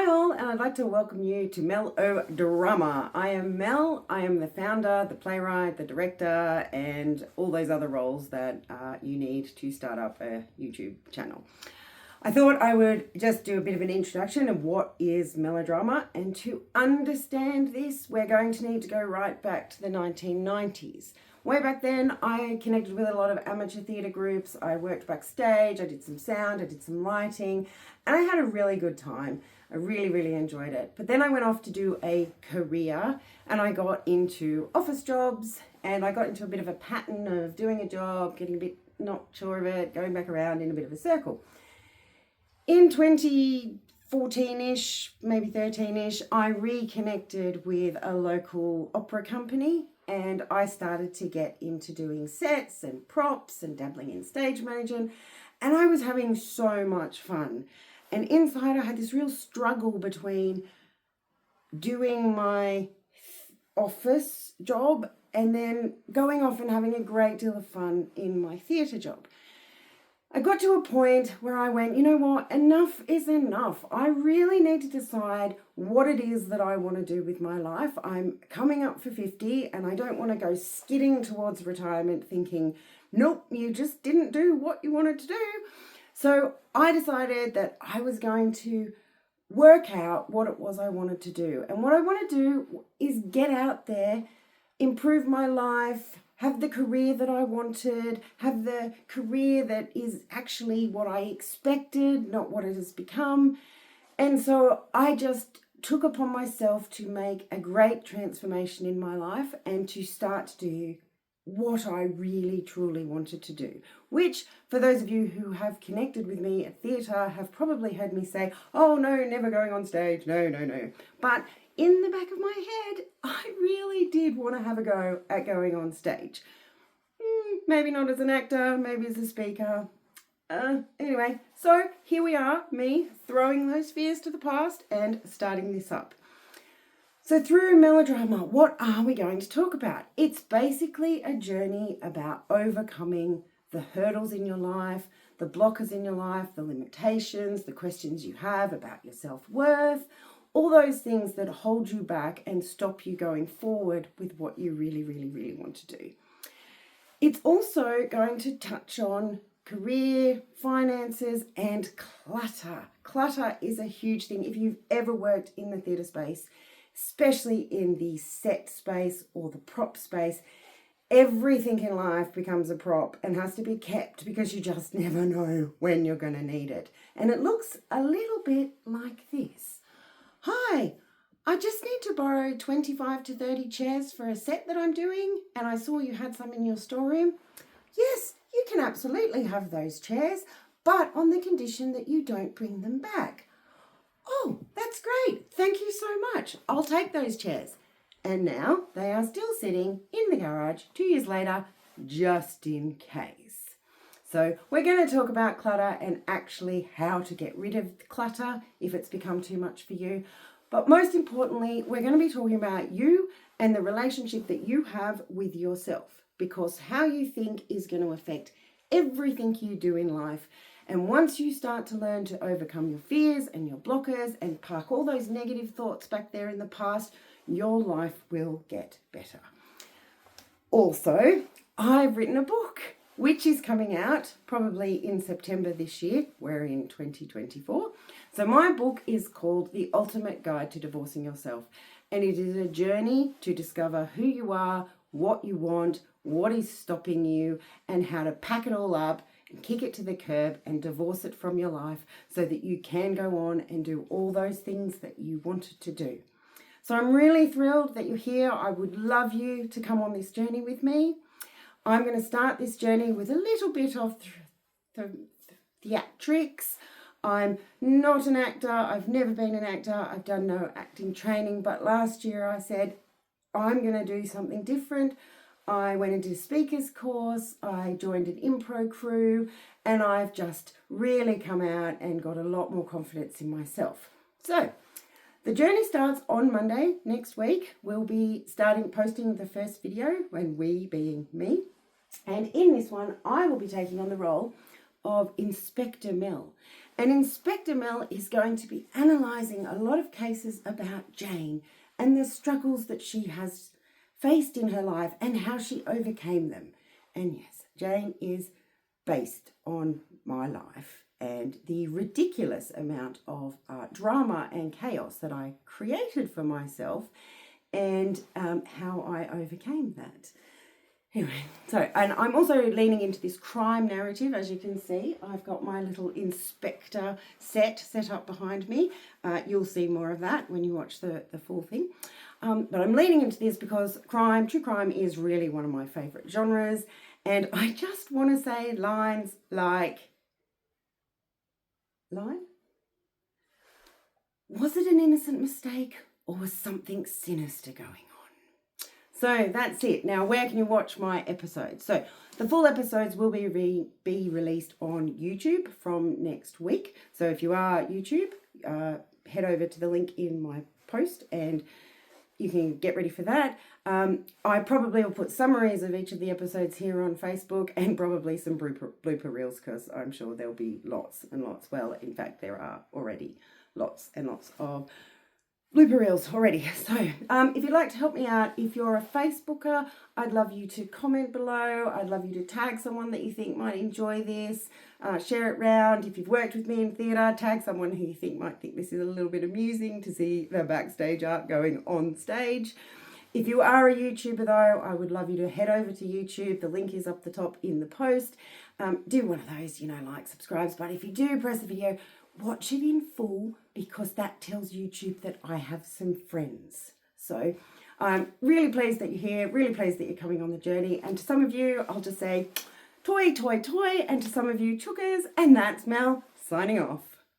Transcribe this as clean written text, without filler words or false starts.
Hi all, and I'd like to welcome you to Mel Oh Drama. I am Mel. I am the founder, the playwright, the director, and all those other roles that you need to start up a YouTube channel. I thought I would just do a bit of an introduction of what is melodrama, and to understand this, we're going to need to go right back to the 1990s. Way back then, I connected with a lot of amateur theatre groups. I worked backstage, I did some sound, I did some lighting, and I had a really good time. I really enjoyed it. But then I went off to do a career and I got into office jobs, and I got into a bit of a pattern of doing a job, getting a bit not sure of it, going back around in a bit of a circle. In 2014-ish, maybe 13-ish, I reconnected with a local opera company, and I started to get into doing sets and props and dabbling in stage management, and I was having so much fun. And inside I had this real struggle between doing my office job and then going off and having a great deal of fun in my theatre job. I got to a point where I went, you know what, enough is enough. I really need to decide what it is that I want to do with my life. I'm coming up for 50 and I don't want to go skidding towards retirement thinking, nope, you just didn't do what you wanted to do. So I decided that I was going to work out what it was I wanted to do. And what I want to do is get out there, improve my life, have the career that I wanted, have the career that is actually what I expected, not what it has become. And so I just took upon myself to make a great transformation in my life and to start to do what I really truly wanted to do, which for those of you who have connected with me at theatre have probably heard me say, oh no, never going on stage, no. But in the back of my head, I really did want to have a go at going on stage. Maybe not as an actor, maybe as a speaker. Anyway, so here we are, me throwing those fears to the past and starting this up. So through melodrama, what are we going to talk about? It's basically a journey about overcoming the hurdles in your life, the blockers in your life, the limitations, the questions you have about your self-worth, all those things that hold you back and stop you going forward with what you really want to do. It's also going to touch on career, finances, and clutter. Clutter is a huge thing. If you've ever worked in the theatre space, especially in the set space or the prop space, everything in life becomes a prop and has to be kept because you just never know when you're going to need it. And it looks a little bit like this. Hi, I just need to borrow 25 to 30 chairs for a set that I'm doing, and I saw you had some in your storeroom. Yes, you can absolutely have those chairs, but on the condition that you don't bring them back. Oh, that's great. Thank you so much. I'll take those chairs. And now they are still sitting in the garage 2 years later, just in case. So we're going to talk about clutter and actually how to get rid of clutter if it's become too much for you. But most importantly, we're going to be talking about you and the relationship that you have with yourself, because how you think is going to affect everything you do in life. And once you start to learn to overcome your fears and your blockers and park all those negative thoughts back there in the past, your life will get better. Also, I've written a book, which is coming out probably in September this year. We're in 2024. So my book is called The Ultimate Guide to Divorcing Yourself. And it is a journey to discover who you are, what you want, what is stopping you, and how to pack it all up and kick it to the curb and divorce it from your life so that you can go on and do all those things that you wanted to do. So I'm really thrilled that you're here. I would love you to come on this journey with me. I'm going to start this journey with a little bit of theatrics. I'm not an actor. I've never been an actor. I've done no acting training. But last year I said, I'm going to do something different. I went into a speaker's course, I joined an improv crew, and I've just really come out and got a lot more confidence in myself. So the journey starts on Monday next week. We'll be posting the first video, when we being me. And in this one, I will be taking on the role of Inspector Mel. And Inspector Mel is going to be analysing a lot of cases about Jane and the struggles that she has faced in her life and how she overcame them. And yes, Jane is based on my life and the ridiculous amount of drama and chaos that I created for myself, and how I overcame that. Anyway, and I'm also leaning into this crime narrative. As you can see, I've got my little inspector set up behind me. You'll see more of that when you watch the full thing. But I'm leaning into this because true crime is really one of my favourite genres. And I just want to say lines like, was it an innocent mistake or was something sinister going on? So that's it. Now, where can you watch my episodes? So the full episodes will be released on YouTube from next week. So if you are YouTube, head over to the link in my post and you can get ready for that. I probably will put summaries of each of the episodes here on Facebook and probably some blooper reels, because I'm sure there'll be lots and lots. Well, in fact, there are already lots and lots of blooper reels already. So if you'd like to help me out, if you're a Facebooker, I'd love you to comment below. I'd love you to tag someone that you think might enjoy this. Share it round. If you've worked with me in theatre, tag someone who you think might think this is a little bit amusing to see the backstage art going on stage. If you are a YouTuber though, I would love you to head over to YouTube. The link is up the top in the post. Do one of those, like, subscribes. But if you do press the video, watch it in full, because that tells YouTube that I have some friends. So I'm really pleased that you're here, really pleased that you're coming on the journey. And to some of you, I'll just say toy, toy, toy. And to some of you, chookers. And that's Mel signing off.